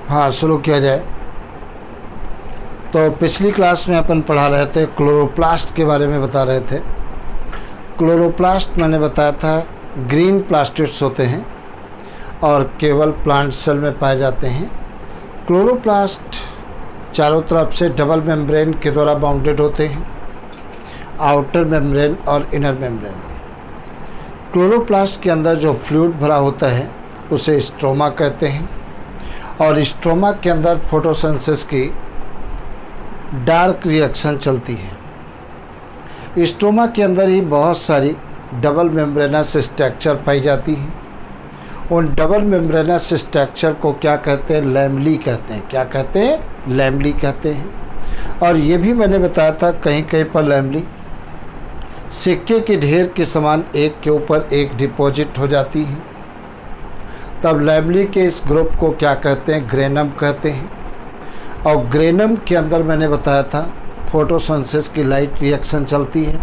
हाँ, शुरू किया जाए। तो पिछली क्लास में अपन पढ़ा रहे थे, क्लोरोप्लास्ट के बारे में बता रहे थे। क्लोरोप्लास्ट मैंने बताया था ग्रीन प्लास्टिड्स होते हैं और केवल प्लांट सेल में पाए जाते हैं। क्लोरोप्लास्ट चारों तरफ से डबल मेम्ब्रेन के द्वारा बाउंडेड होते हैं, आउटर मेम्ब्रेन और इनर मेम्ब्रेन। क्लोरोप्लास्ट के अंदर जो फ्लूइड भरा होता है उसे स्ट्रोमा कहते हैं और स्ट्रोमा के अंदर फोटोसिंथेसिस की डार्क रिएक्शन चलती है। स्ट्रोमा के अंदर ही बहुत सारी डबल मेम्ब्रेनस स्ट्रक्चर पाई जाती हैं। उन डबल मेम्ब्रेनस स्ट्रक्चर को क्या कहते हैं? लैमेली कहते हैं। क्या कहते हैं? लैमेली कहते हैं। और ये भी मैंने बताया था कहीं कहीं पर लैमेली सिक्के के ढेर के समान एक के ऊपर एक डिपॉजिट हो जाती है। तब लैमेली के इस ग्रुप को क्या कहते हैं? ग्रेनम कहते हैं। और ग्रेनम के अंदर मैंने बताया था फोटोसिंथेसिस की लाइट रिएक्शन चलती है।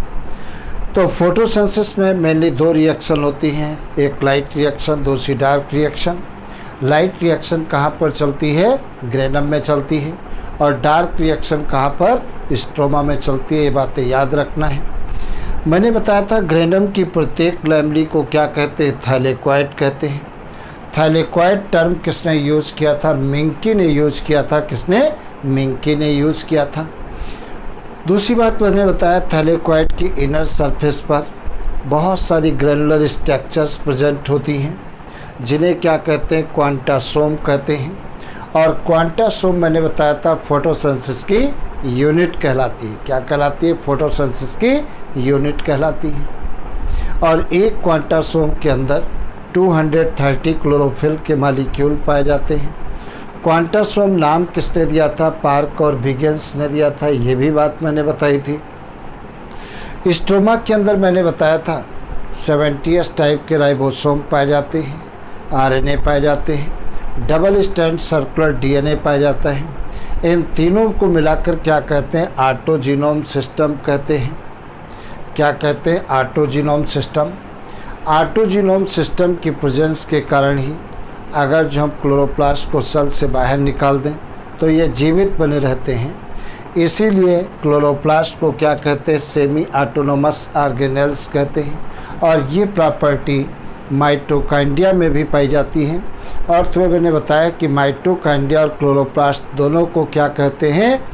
तो फोटोसिंथेसिस में मेनली दो रिएक्शन होती हैं, एक लाइट रिएक्शन, दूसरी डार्क रिएक्शन। लाइट रिएक्शन कहाँ पर चलती है? ग्रेनम में चलती है। और डार्क रिएक्शन कहाँ पर? स्ट्रोमा में चलती है। ये बातें याद रखना है। मैंने बताया था ग्रेनम की प्रत्येक लैमेली को क्या कहते हैं? थैलेक्वाइड कहते हैं। थैलेक्वाइड टर्म किसने यूज़ किया था? मिंकी ने यूज़ किया था। किसने? मिंकी ने यूज़ किया था। दूसरी बात मैंने बताया थैलेक्वाइड की इनर सरफेस पर बहुत सारी ग्रेनुलर स्ट्रक्चर्स प्रेजेंट होती हैं, जिन्हें क्या कहते हैं? क्वांटासोम कहते हैं। और क्वांटासोम मैंने बताया था फोटोसिंथेसिस की यूनिट कहलाती है। क्या कहलाती है? फोटोसिंथेसिस की यूनिट कहलाती है। और एक क्वांटासोम के अंदर 230 क्लोरोफिल के मॉलिक्यूल पाए जाते हैं। क्वांटासोम नाम किसने दिया था? पार्क और विगेंस ने दिया था। ये भी बात मैंने बताई थी। स्ट्रोमा के अंदर मैंने बताया था 70s टाइप के राइबोसोम पाए जाते हैं, आरएनए पाए जाते हैं, डबल स्ट्रैंड सर्कुलर डीएनए पाया जाता है। इन तीनों को मिलाकर क्या कहते हैं? ऑटोजीनोम सिस्टम कहते हैं। क्या कहते हैं? ऑटोजीनोम सिस्टम। ऑटोजीनोम सिस्टम की प्रेजेंस के कारण ही अगर जो हम क्लोरोप्लास्ट को सेल से बाहर निकाल दें तो ये जीवित बने रहते हैं। इसीलिए क्लोरोप्लास्ट को क्या कहते हैं? सेमी ऑटोनोमस ऑर्गेनेल्स कहते हैं। और ये प्रॉपर्टी माइटोकांड्रिया में भी पाई जाती है। और तुम्हें मैंने बताया कि माइटोकांड्रिया और क्लोरोप्लास्ट दोनों को क्या कहते हैं?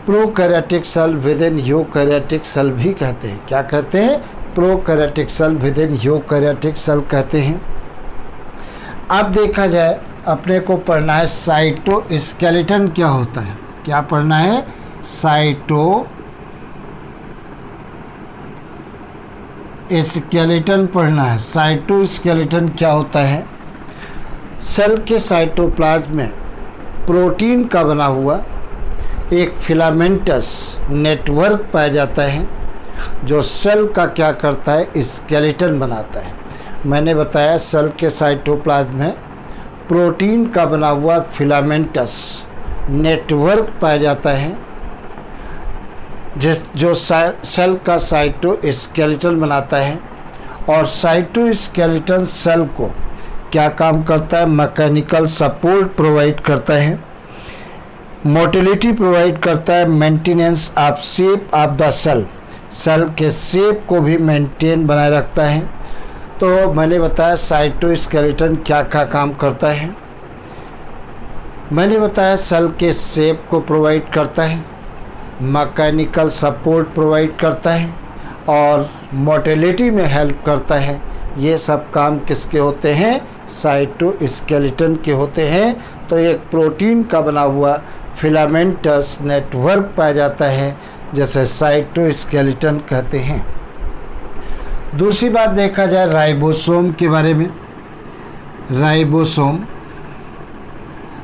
Prokaryotic cell within eukaryotic cell भी कहते हैं। क्या कहते हैं? Prokaryotic cell within eukaryotic cell कहते हैं। अब देखा जाए अपने को पढ़ना है साइटोस्केलेटन क्या होता है। क्या पढ़ना है? साइटोस्केलेटन पढ़ना है। साइटोस्केलेटन क्या होता है? सेल के साइटोप्लाज्म में प्रोटीन का बना हुआ एक फिलामेंटस नेटवर्क पाया जाता है जो सेल का क्या करता है? स्केलेटन बनाता है। मैंने बताया सेल के साइटोप्लाज्म में प्रोटीन का बना हुआ फिलामेंटस नेटवर्क पाया जाता है जो सेल का साइटोस्केलेटन बनाता है। और साइटोस्केलेटन सेल को क्या काम करता है? मैकेनिकल सपोर्ट प्रोवाइड करता है, मोटिलिटी प्रोवाइड करता है, maintenance of shape of the cell, cell के शेप को भी मेंटेन बनाए रखता है। तो मैंने बताया साइटोस्केलेटन क्या क्या काम करता है। मैंने बताया सेल के शेप को प्रोवाइड करता है, मैकेनिकल सपोर्ट प्रोवाइड करता है और मोटिलिटी में हेल्प करता है। ये सब काम किसके होते हैं? साइटोस्केलेटन के होते हैं। तो एक प्रोटीन का बना हुआ फिलामेंटस नेटवर्क पाया जाता है जैसे साइटोस्केलेटन कहते हैं। दूसरी बात देखा जाए राइबोसोम के बारे में।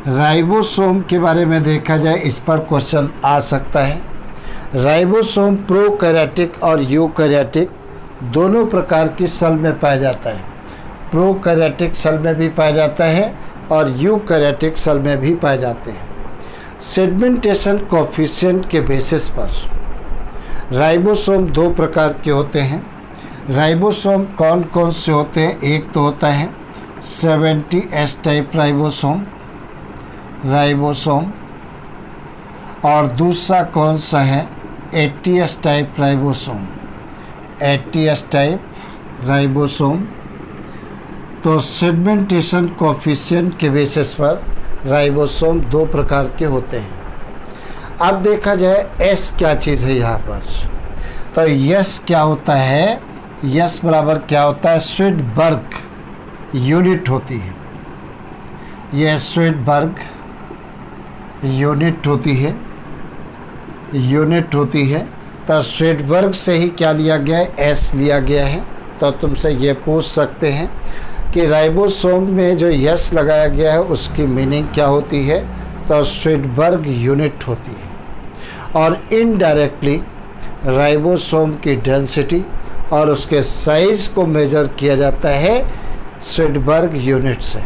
राइबोसोम के बारे में देखा जाए, इस पर क्वेश्चन आ सकता है। राइबोसोम प्रोकैरियोटिक और यूकैरियोटिक दोनों प्रकार की सेल में पाया जाता है। प्रोकैरियोटिक सेल में भी पाया जाता है और यूकैरियोटिक सेल में भी पाए जाते हैं। सेगमेंटेशन कोफिशिएंट के बेसिस पर राइबोसोम दो प्रकार के होते हैं। राइबोसोम कौन कौन से होते हैं? एक तो होता है 70S टाइप राइबोसोम, राइबोसोम, और दूसरा कौन सा है, ATS type ribosome, ATS type ribosome. तो सेगमेंटेशन कोफिशिएंट के बेसिस पर राइबोसोम दो प्रकार के होते हैं। अब देखा जाए एस क्या चीज़ है यहाँ पर, तो यस क्या होता है, यस बराबर क्या होता है, स्वीडबर्ग यूनिट होती है, यह स्वीडबर्ग यूनिट होती है, यूनिट होती है। तो स्वीडबर्ग से ही क्या लिया गया है, एस लिया गया है। तो तुमसे ये पूछ सकते हैं कि राइबोसोम में जो यस लगाया गया है उसकी मीनिंग क्या होती है, तो स्वीडबर्ग यूनिट होती है। और इनडायरेक्टली राइबोसोम की डेंसिटी और उसके साइज़ को मेजर किया जाता है स्वीडबर्ग यूनिट से।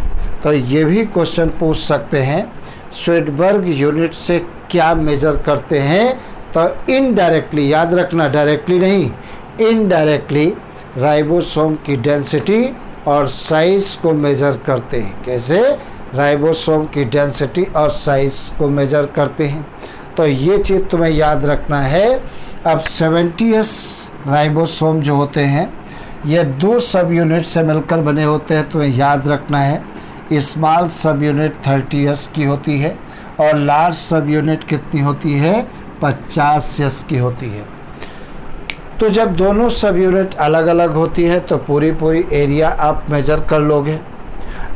तो ये भी क्वेश्चन पूछ सकते हैं, स्वीडबर्ग यूनिट से क्या मेजर करते हैं, तो इनडायरेक्टली, याद रखना डायरेक्टली नहीं, इनडायरेक्टली राइबोसोम की डेंसिटी और साइज़ को मेजर करते हैं। कैसे, राइबोसोम की डेंसिटी और साइज़ को मेजर करते हैं। तो ये चीज़ तुम्हें याद रखना है। अब 70s राइबोसोम जो होते हैं ये दो सब यूनिट से मिलकर बने होते हैं, तुम्हें याद रखना है। स्मॉल सब यूनिट 30s की होती है और लार्ज सब यूनिट कितनी होती है, 50s की होती है। तो जब दोनों सब यूनिट अलग अलग होती है तो पूरी एरिया आप मेजर कर लोगे,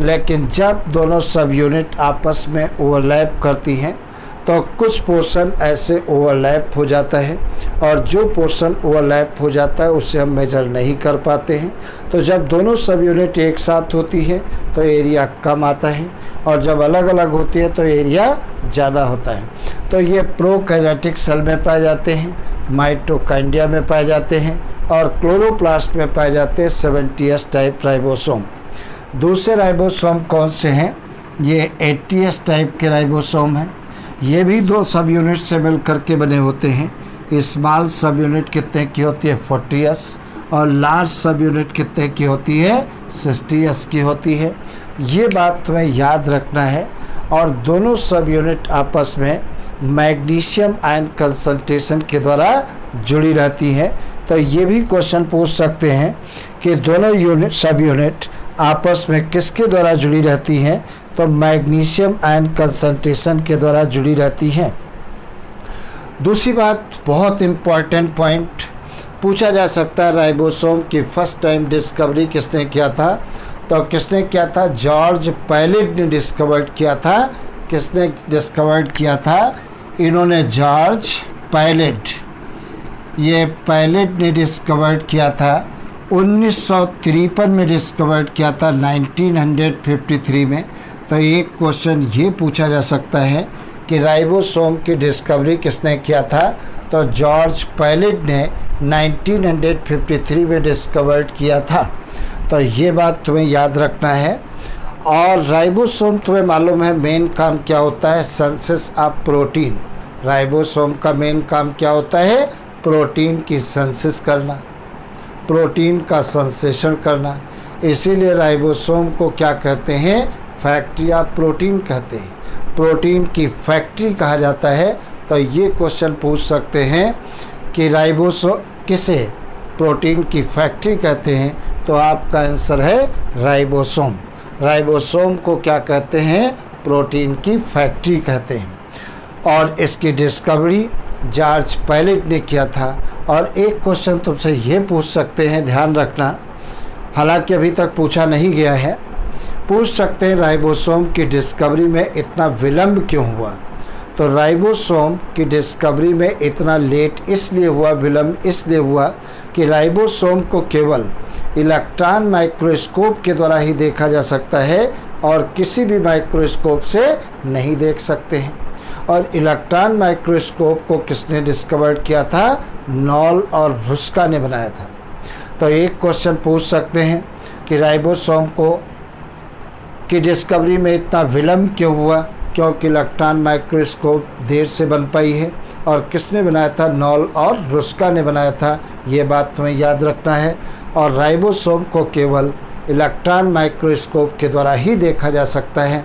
लेकिन जब दोनों सब यूनिट आपस में ओवरलैप करती हैं तो कुछ पोर्शन ऐसे ओवरलैप हो जाता है और जो पोर्शन ओवरलैप हो जाता है उसे हम मेजर नहीं कर पाते हैं। तो जब दोनों सब यूनिट एक साथ होती है तो एरिया कम आता है और जब अलग अलग होती है तो एरिया ज़्यादा होता है। तो ये प्रोकैरियोटिक सेल में पाए जाते हैं, माइटोकॉन्ड्रिया में पाए जाते हैं और क्लोरोप्लास्ट में पाए जाते हैं 70s टाइप राइबोसोम। दूसरे राइबोसोम कौन से हैं, ये 80s टाइप के राइबोसोम हैं। ये भी दो सब यूनिट से मिल करके बने होते हैं। स्मॉल सब यूनिट कितने की होती है, 40s, और लार्ज सब यूनिट कितने की होती है, 60s की होती है। ये बात तुम्हें याद रखना है। और दोनों सब यूनिट आपस में मैग्नीशियम आयन कंसंट्रेशन के द्वारा जुड़ी रहती है। तो ये भी क्वेश्चन पूछ सकते हैं कि दोनों यूनिट सब यूनिट आपस में किसके द्वारा जुड़ी रहती हैं, तो मैग्नीशियम आयन कंसंट्रेशन के द्वारा जुड़ी रहती हैं। दूसरी बात, बहुत इम्पॉर्टेंट पॉइंट पूछा जा सकता है, राइबोसोम की फर्स्ट टाइम डिस्कवरी किसने किया था, तो किसने किया था, जॉर्ज पैलेट ने डिस्कवर्ड किया था। किसने डिस्कवर्ड किया था, इन्होंने जॉर्ज पैलेट, ये पैलेट ने डिस्कवर्ड किया था 1953 में डिस्कवर्ड किया था, 1953 में। तो एक क्वेश्चन ये पूछा जा सकता है कि राइबोसोम की डिस्कवरी किसने किया था, तो जॉर्ज पैलेट ने 1953 में डिस्कवर्ड किया था। तो ये बात तुम्हें याद रखना है। और राइबोसोम तुम्हें मालूम है मेन काम क्या होता है, सिंथेसिस ऑफ प्रोटीन। राइबोसोम का मेन काम क्या होता है, प्रोटीन की सिंथेसिस करना, प्रोटीन का संश्लेषण करना। इसीलिए राइबोसोम को क्या कहते हैं, फैक्ट्री ऑफ प्रोटीन कहते हैं, प्रोटीन की फैक्ट्री कहा जाता है। तो ये क्वेश्चन पूछ सकते हैं कि राइबोसोम किसे प्रोटीन की फैक्ट्री कहते हैं, तो आपका आंसर है राइबोसोम। राइबोसोम को क्या कहते हैं, प्रोटीन की फैक्ट्री कहते हैं। और इसकी डिस्कवरी जॉर्ज पैलेट ने किया था। और एक क्वेश्चन तुमसे ये पूछ सकते हैं, ध्यान रखना, हालांकि अभी तक पूछा नहीं गया है, पूछ सकते हैं राइबोसोम की डिस्कवरी में इतना विलंब क्यों हुआ। तो राइबोसोम की डिस्कवरी में इतना लेट इसलिए हुआ, विलंब इसलिए हुआ कि राइबोसोम को केवल इलेक्ट्रॉन माइक्रोस्कोप के द्वारा ही देखा जा सकता है और किसी भी माइक्रोस्कोप से नहीं देख सकते हैं। और इलेक्ट्रॉन माइक्रोस्कोप को किसने डिस्कवर्ड किया था, नॉल और रुस्का ने बनाया था। तो एक क्वेश्चन पूछ सकते हैं कि राइबोसोम को की डिस्कवरी में इतना विलंब क्यों हुआ, क्योंकि इलेक्ट्रॉन माइक्रोस्कोप देर से बन पाई है। और किसने बनाया था, नॉल और रुस्का ने बनाया था। ये बात तुम्हें याद रखना है। और राइबोसोम को केवल इलेक्ट्रॉन माइक्रोस्कोप के द्वारा ही देखा जा सकता है।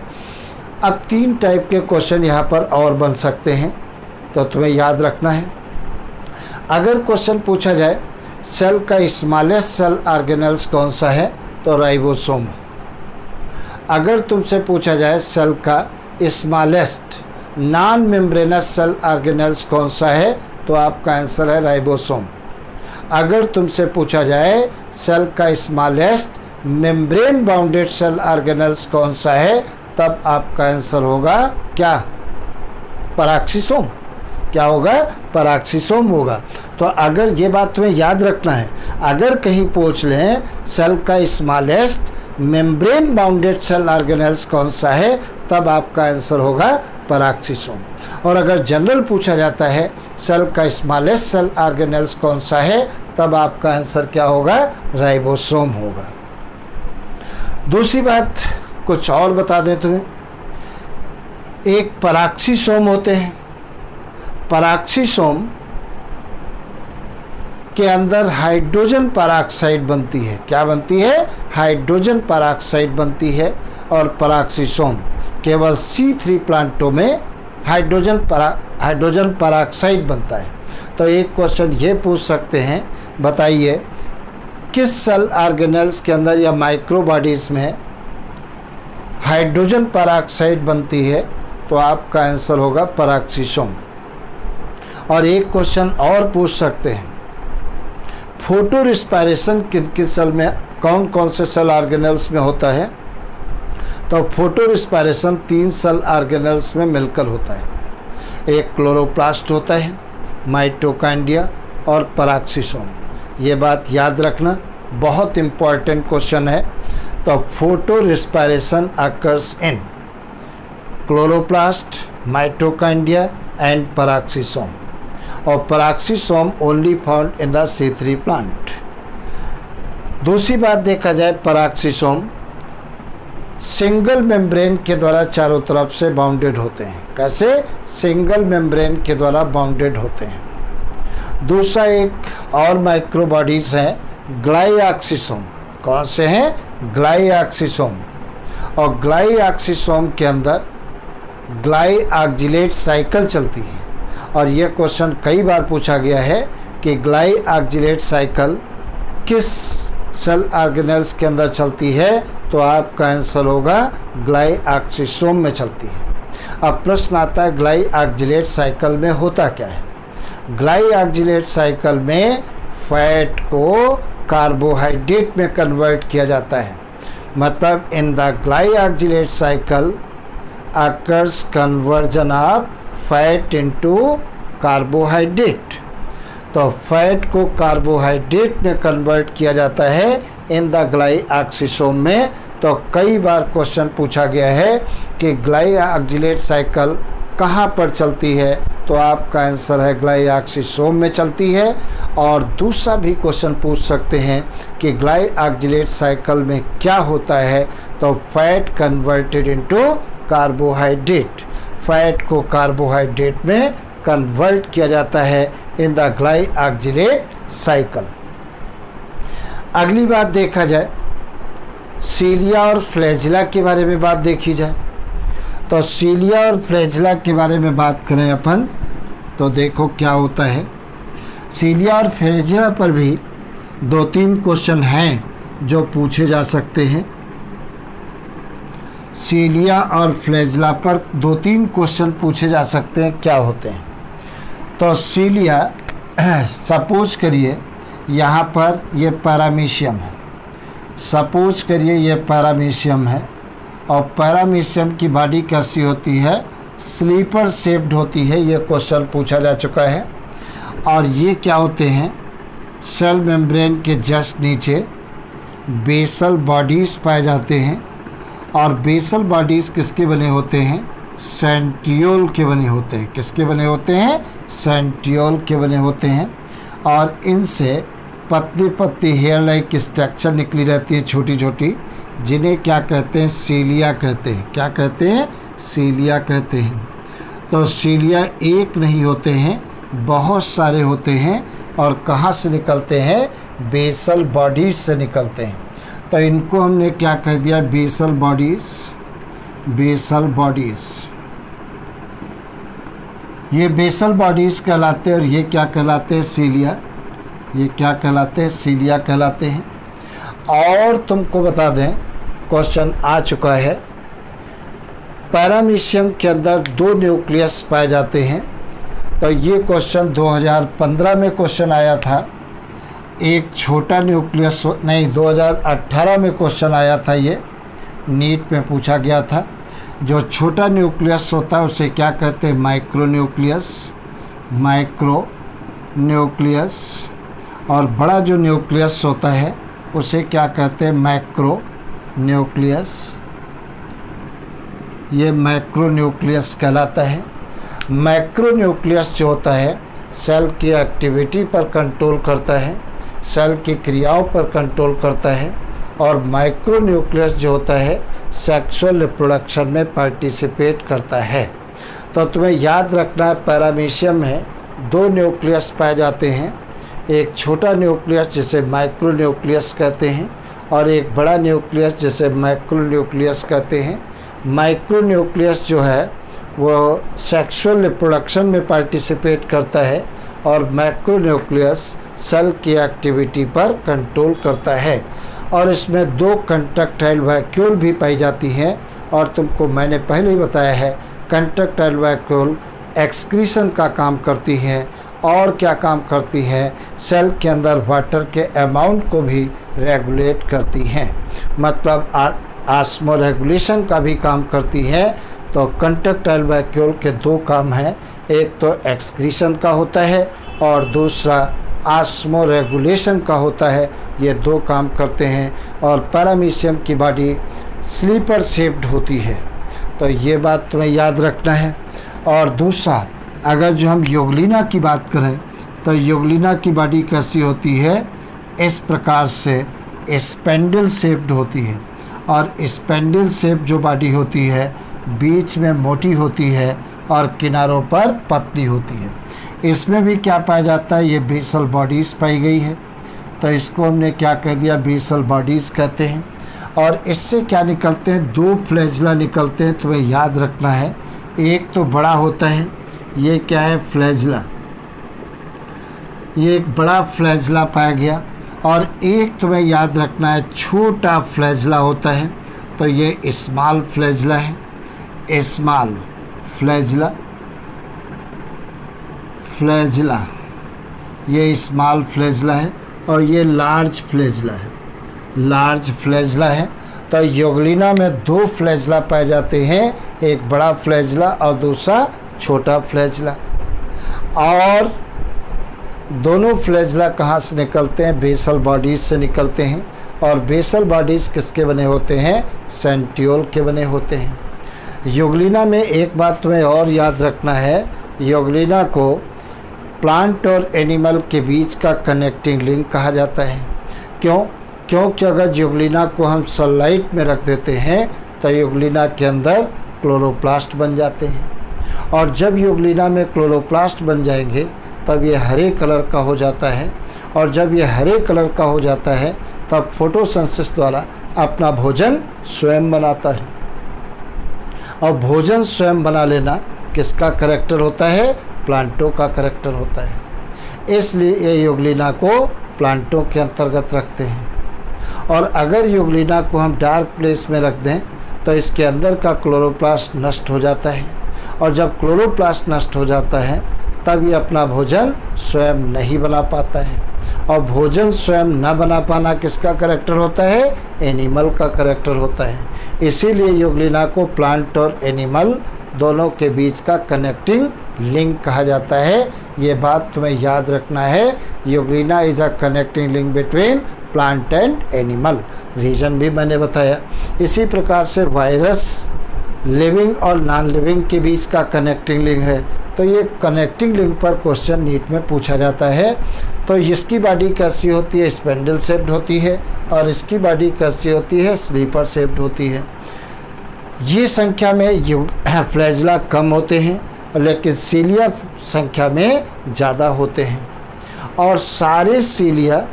अब 3 टाइप के क्वेश्चन यहाँ पर और बन सकते हैं, तो तुम्हें याद रखना है। अगर क्वेश्चन पूछा जाए सेल का स्मॉलेस्ट सेल ऑर्गेनेल्स कौन सा है, तो राइबोसोम। अगर तुमसे पूछा जाए सेल का smallest non membranous cell organelles कौन सा है, तो आपका आंसर है राइबोसोम। अगर तुमसे पूछा जाए सेल का smallest membrane bounded cell organelles कौन सा है, तब आपका आंसर होगा क्या, पैराक्सीसोम। क्या होगा, पैराक्सीसोम होगा। तो अगर ये बात तुम्हें याद रखना है, अगर कहीं पूछ लें सेल का smallest membrane bounded cell organelles कौन सा है, तब आपका आंसर होगा पैराक्सीसोम। और अगर जनरल पूछा जाता है सेल का स्मॉलेस्ट सेल ऑर्गेनेल्स कौन सा है, तब आपका आंसर क्या होगा, राइबोसोम होगा। दूसरी बात कुछ और बता दें तुम्हें, एक पैराक्सीसोम होते हैं। पैराक्सीसोम के अंदर हाइड्रोजन पेरोक्साइड बनती है। क्या बनती है, हाइड्रोजन पेरोक्साइड बनती है। और पैराक्सीसोम केवल C3 प्लांटों में हाइड्रोजन पेरोक्साइड बनता है। तो एक क्वेश्चन ये पूछ सकते हैं, बताइए किस सेल ऑर्गेनेल्स के अंदर या माइक्रोबॉडीज़ में हाइड्रोजन पेरोक्साइड बनती है, तो आपका आंसर होगा पैराक्सीसोम। और एक क्वेश्चन और पूछ सकते हैं, फोटो रिस्पायरेशन किन किन सेल में, कौन कौन से सेल ऑर्गेनेल्स में होता है, तो फोटो रिस्पायरेशन 3 सेल ऑर्गेनेल्स में मिलकर होता है। एक क्लोरोप्लास्ट होता है, माइटोकॉन्ड्रिया और पैराक्सीसोम। ये बात याद रखना, बहुत इम्पॉर्टेंट क्वेश्चन है। तो photorespiration occurs in chloroplast, mitochondria and peroxisome. और peroxisome only found in the C3 plant. दूसरी बात देखा जाए, पैराक्सीसोम सिंगल मेम्ब्रेन के द्वारा चारों तरफ से बाउंडेड होते हैं। कैसे, सिंगल मेम्ब्रेन के द्वारा बाउंडेड होते हैं। दूसरा एक और माइक्रोबॉडीज है ग्लाइऑक्सीसोम। कौन से हैं, ग्लाइऑक्सीसोम। और ग्लाइऑक्सीसोम के अंदर ग्लाइऑक्जिलेट साइकिल चलती है। और यह क्वेश्चन कई बार पूछा गया है कि ग्लाइऑक्जिलेट साइकिल किस सेल ऑर्गेनेल्स के अंदर चलती है, तो आपका आंसर होगा ग्लाइऑक्सीसोम में चलती है। अब प्रश्न आता है ग्लाइऑक्जिलेट साइकिल में होता क्या है। ग्लाइऑक्जिलेट साइकिल में फैट को कार्बोहाइड्रेट में कन्वर्ट किया जाता है। मतलब in the glyoxylate cycle occurs conversion of fat into carbohydrate. तो फैट को कार्बोहाइड्रेट में कन्वर्ट किया जाता है इन द ग्लाइऑक्सीसोम में। तो कई बार क्वेश्चन पूछा गया है कि ग्लाइऑक्जिलेट साइकिल कहाँ पर चलती है, तो आपका आंसर है ग्लाइऑक्सीसोम में चलती है। और दूसरा भी क्वेश्चन पूछ सकते हैं कि ग्लाइऑक्जिलेट साइकिल में क्या होता है, तो fat converted into carbohydrate. Fat को कार्बोहाइड्रेट में कन्वर्ट किया जाता है इन द ग्लाइऑक्जिलेट साइकिल। अगली बात देखा जाए, सीलिया और फ्लैजिला के बारे में बात देखी जाए। तो सीलिया और फ्लैजिला के बारे में बात करें अपन, तो देखो क्या होता है। सीलिया और फ्लैजिला पर भी 2-3 क्वेश्चन हैं जो पूछे जा सकते हैं। सीलिया और फ्लैजिला पर 2-3 क्वेश्चन पूछे जा सकते हैं, क्या होते हैं। तो सीलिया, सपोज करिए यहाँ पर ये पैरामीशियम है, सपोज करिए ये पैरामीशियम है। और पैरामीशियम की बॉडी कैसी होती है, स्लीपर शेप्ड होती है। ये क्वेश्चन पूछा जा चुका है। और ये क्या होते हैं, सेल मेम्ब्रेन के जस्ट नीचे बेसल बॉडीज़ पाए जाते हैं। और बेसल बॉडीज़ किसके बने होते हैं, सेंट्रियोल के बने होते हैं। किसके बने होते हैं, सेंट्रियोल के बने होते हैं। और इनसे पतली पतली हेयर लाइक स्ट्रक्चर निकली रहती है, छोटी छोटी, जिन्हें क्या कहते हैं, सीलिया कहते हैं। क्या कहते हैं, सीलिया कहते हैं। तो सीलिया एक नहीं होते हैं, बहुत सारे होते हैं। और कहाँ से निकलते हैं, बेसल बॉडीज़ से निकलते हैं। तो इनको हमने क्या कह दिया, बेसल बॉडीज़। Basal bodies. ये बेसल बॉडीज़ कहलाते हैं और ये क्या कहलाते हैं? सीलिया। ये क्या कहलाते हैं? सीलिया कहलाते हैं। और तुमको बता दें, क्वेश्चन आ चुका है, पैरामीशियम के अंदर 2 न्यूक्लियस पाए जाते हैं। तो ये क्वेश्चन 2015 में क्वेश्चन आया था। एक छोटा न्यूक्लियस, नहीं 2018 में क्वेश्चन आया था, ये नीट में पूछा गया था। जो छोटा न्यूक्लियस होता है उसे क्या कहते हैं? Micro nucleus. Micro nucleus. और बड़ा जो न्यूक्लियस होता है उसे क्या कहते हैं? Macro nucleus. ये मैक्रो न्यूक्लियस कहलाता है। मैक्रो न्यूक्लियस जो होता है सेल की एक्टिविटी पर कंट्रोल करता है, सेल की क्रियाओं पर कंट्रोल करता है। और माइक्रो न्यूक्लियस जो होता है सेक्सुअल रिप्रोडक्शन में पार्टिसिपेट करता है। तो तुम्हें याद रखना है, पैरामीशियम में 2 न्यूक्लियस पाए जाते हैं। एक छोटा न्यूक्लियस जिसे माइक्रो न्यूक्लियस कहते हैं और एक बड़ा न्यूक्लियस जिसे मैक्रो न्यूक्लियस कहते हैं। माइक्रो न्यूक्लियस जो है वो सेक्सुअल रिप्रोडक्शन में पार्टिसिपेट करता है और मैक्रो न्यूक्लियस सेल की एक्टिविटी पर कंट्रोल करता है। और इसमें 2 कंट्रैक्टाइल वैक्यूल भी पाई जाती हैं। और तुमको मैंने पहले ही बताया है, कंट्रैक्टाइल वैक्यूल एक्सक्रीशन का काम करती हैं। और क्या काम करती हैं? सेल के अंदर वाटर के अमाउंट को भी रेगुलेट करती हैं, मतलब ऑस्मो रेगुलेशन का भी काम करती हैं। तो कंट्रैक्टाइल वैक्यूल के 2 काम हैं, एक तो एक्सक्रीशन का होता है और दूसरा ऑस्मो रेगुलेशन का होता है। ये 2 काम करते हैं। और पैरामीशियम की बॉडी स्लीपर शेप्ड होती है, तो ये बात तुम्हें याद रखना है। और दूसरा, अगर जो हम यूग्लिना की बात करें तो यूग्लिना की बॉडी कैसी होती है? इस प्रकार से स्पेंडल शेप्ड होती है। और स्पेंडल शेप जो बॉडी होती है बीच में मोटी होती है और किनारों पर पतली होती है। इसमें भी क्या पाया जाता है? ये बेसल बॉडीज़ पाई गई है, तो इसको हमने क्या कह दिया? बेसल बॉडीज़ कहते हैं। और इससे क्या निकलते हैं? 2 फ्लैजला निकलते हैं, तुम्हें याद रखना है। एक तो बड़ा होता है, ये क्या है? फ्लैजला। ये एक बड़ा फ्लैजला पाया गया। और एक तुम्हें याद रखना है, छोटा फ्लैजला होता है, तो ये स्मॉल फ्लैजला है। स्मॉल फ्लैजला, फ्लैजला, ये स्मॉल फ्लैजला है। और ये लार्ज फ्लैजला है, लार्ज फ्लैजला है। तो यूग्लिना में 2 फ्लैजला पाए जाते हैं, एक बड़ा फ्लैजला और दूसरा छोटा फ्लैजला। और दोनों फ्लैजला कहाँ से निकलते हैं? बेसल बॉडीज़ से निकलते हैं। और बेसल बॉडीज़ किसके बने होते हैं? सेंट्रियोल के बने होते हैं। यूग्लिना में एक बात तुम्हें और याद रखना है, यूग्लिना को प्लांट और एनिमल के बीच का कनेक्टिंग लिंक कहा जाता है। क्यों? क्योंकि अगर यूग्लिना को हम सनलाइट में रख देते हैं तो यूग्लिना के अंदर क्लोरोप्लास्ट बन जाते हैं। और जब यूग्लिना में क्लोरोप्लास्ट बन जाएंगे तब ये हरे कलर का हो जाता है। और जब ये हरे कलर का हो जाता है तब फोटोसिंथेसिस द्वारा अपना भोजन स्वयं बनाता है। और भोजन स्वयं बना लेना किसका करैक्टर होता है? प्लांटों का करैक्टर होता है। इसलिए ये यूग्लिना को प्लांटों के अंतर्गत रखते हैं। और अगर यूग्लिना को हम डार्क प्लेस में रख दें तो इसके अंदर का क्लोरोप्लास्ट नष्ट हो जाता है। और जब क्लोरोप्लास्ट नष्ट हो जाता है तब ये अपना भोजन स्वयं नहीं बना पाता है। और भोजन स्वयं न बना पाना किसका करैक्टर होता है? एनिमल का करैक्टर होता है। इसीलिए यूग्लिना को प्लांट और एनिमल दोनों के बीच का कनेक्टिंग लिंक कहा जाता है। ये बात तुम्हें याद रखना है। Euglena is a connecting link between plant and animal. Reason भी मैंने बताया। इसी प्रकार से वायरस लिविंग और नॉन लिविंग के बीच का कनेक्टिंग लिंक है। तो ये कनेक्टिंग लिंक पर क्वेश्चन नीट में पूछा जाता है। तो इसकी बॉडी कैसी होती है? स्पेंडल शेप्ड होती है। और इसकी बॉडी कैसी होती है? स्लीपर शेप्ड होती है। ये संख्या में फ्लैजला कम होते हैं लेकिन सीलिया संख्या में ज़्यादा होते हैं। और सारे सीलिया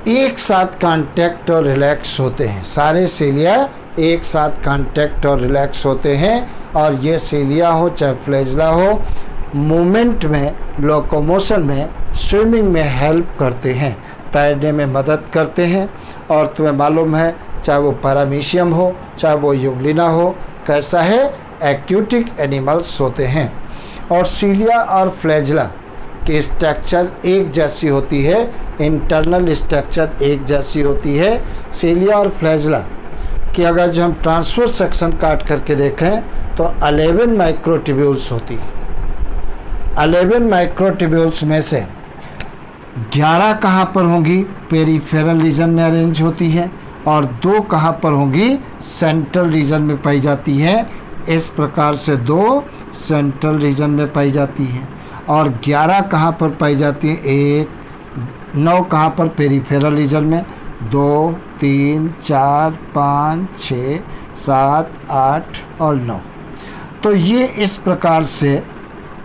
एक साथ कॉन्टैक्ट और रिलैक्स होते हैं। सारे सीलिया एक साथ कॉन्टैक्ट और रिलैक्स होते हैं और ये सीलिया हो चाहे फ्लैजिला हो, मूवमेंट में, लोकोमोशन में, स्विमिंग में हेल्प करते हैं, तैरने में मदद करते हैं। और तुम्हें मालूम है चाहे वो पैरामीशियम हो चाहे वो यूग्लिना हो, कैसा है, एक्यूटिक एनिमल्स होते हैं। और सीलिया और फ्लैजिला की स्ट्रक्चर एक जैसी होती है, इंटरनल स्ट्रक्चर एक जैसी होती है। सीलिया और फ्लैजिला कि अगर जो हम ट्रांसफर सेक्शन काट करके देखें तो 11 माइक्रोट्यूब्यूल्स होती है। 11 माइक्रोट्यूब्यूल्स में से 11 कहाँ पर होंगी, पेरिफेरल रीजन में अरेंज होती है और 2 कहाँ पर होंगी, सेंट्रल रीजन में पाई जाती है। इस प्रकार से 2 सेंट्रल रीजन में पाई जाती है और 11 कहाँ पर पाई जाती है, 1, 9 कहाँ पर, पेरिफेरल रीजन में, 2, 3, 4, 5, 6, 7, 8 और 9। तो ये इस प्रकार से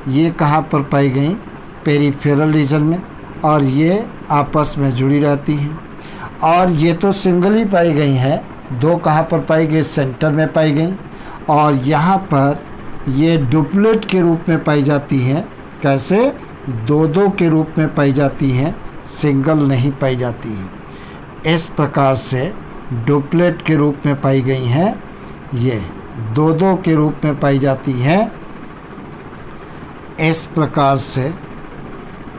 ये कहाँ पर पाई गई, पेरिफेरल रीजन में, और ये आपस में जुड़ी रहती हैं। और ये तो सिंगल ही पाई गई हैं, 2 कहाँ पर पाई गई, सेंटर में पाई गई, और यहाँ पर ये डुप्लेट के रूप में पाई जाती हैं। कैसे, 2-2 के रूप में पाई जाती हैं, सिंगल नहीं पाई जाती हैं। इस प्रकार से डुप्लेट के रूप में पाई गई हैं, ये 2-2 के रूप में पाई जाती हैं। इस प्रकार से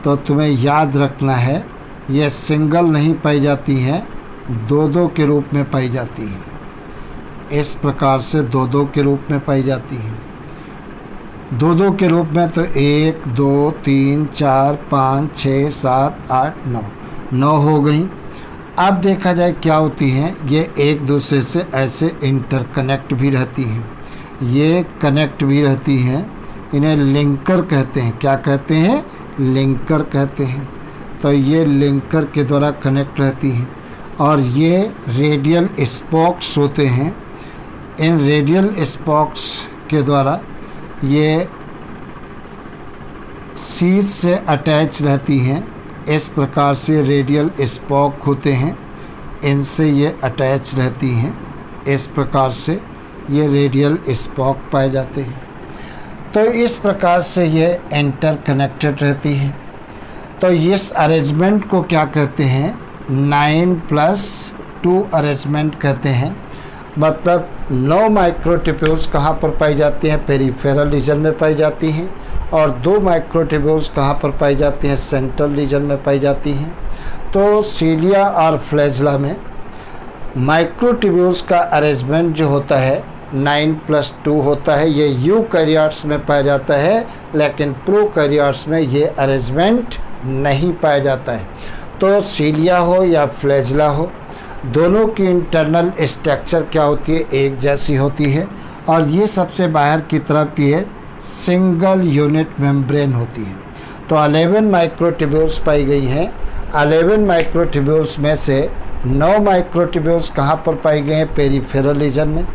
तो तुम्हें याद रखना है, ये सिंगल नहीं पाई जाती हैं, 2-2 के रूप में पाई जाती हैं। इस प्रकार से 2-2 के रूप में पाई जाती हैं। 2-2 के रूप में तो 1, 2, 3, 4, 5, 6, 7, 8, 9 हो गई। अब देखा जाए क्या होती हैं, ये एक दूसरे से ऐसे इंटरकनेक्ट भी रहती हैं, ये कनेक्ट भी रहती हैं। इन्हें लिंकर कहते हैं। क्या कहते हैं, लिंकर कहते हैं। तो ये लिंकर के द्वारा कनेक्ट रहती हैं और ये रेडियल स्पोक्स होते हैं। इन रेडियल स्पोक्स के द्वारा ये शीश से अटैच रहती हैं। इस प्रकार से रेडियल स्पोक होते हैं, इनसे ये अटैच रहती हैं। इस प्रकार से ये रेडियल स्पोक पाए जाते हैं। तो इस प्रकार से ये इंटरकनेक्टेड रहती हैं। तो इस अरेंजमेंट को क्या कहते हैं, 9+2 अरेंजमेंट कहते हैं। मतलब 9 माइक्रोट्यूब्यूल्स कहाँ पर पाई जाती हैं, पेरिफेरल रीजन में पाई जाती हैं, और 2 माइक्रोट्यूब्यूल्स कहाँ पर पाई जाती हैं, सेंट्रल रीजन में पाई जाती हैं। तो सीलिया और फ्लैजिला में माइक्रोट्यूब्यूल्स का अरेंजमेंट जो होता है 9+2 होता है। ये यूकैरियोट्स में पाया जाता है, लेकिन प्रोकैरियोट्स में ये अरेंजमेंट नहीं पाया जाता है। तो सीलिया हो या फ्लैजिला हो, दोनों की इंटरनल स्ट्रक्चर क्या होती है, एक जैसी होती है। और ये सबसे बाहर की तरफ ये सिंगल यूनिट मेम्ब्रेन होती है। तो 11 माइक्रोट्यूब्यूल्स पाई गई हैं। 11 माइक्रोट्यूब्यूल्स में से 9 माइक्रोट्यूब्यूल्स कहाँ पर पाई गए हैं, पेरिफेरल रीजन में,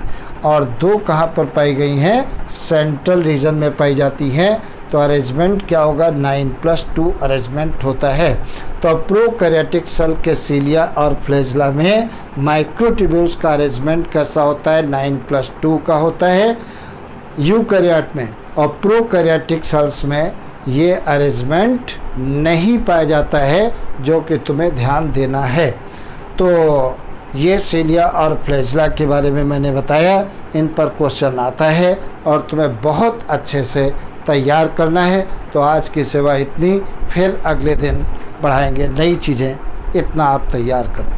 और 2 कहाँ पर पाई गई हैं, सेंट्रल रीजन में पाई जाती हैं। तो अरेंजमेंट क्या होगा, 9+2 अरेंजमेंट होता है। तो प्रोकैरियोटिक सेल के सीलिया और फ्लैजिला में माइक्रोट्यूब्यूल्स का अरेंजमेंट कैसा होता है, 9+2 का होता है यूकैरियोट में। और प्रोकैरियोटिक सेल्स में ये अरेंजमेंट नहीं पाया जाता है, जो कि तुम्हें ध्यान देना है। तो ये सीलिया और फ्लैजिला के बारे में मैंने बताया। इन पर क्वेश्चन आता है और तुम्हें बहुत अच्छे से तैयार करना है। तो आज की सेवा इतनी, फिर अगले दिन बढ़ाएंगे नई चीज़ें। इतना आप तैयार करें।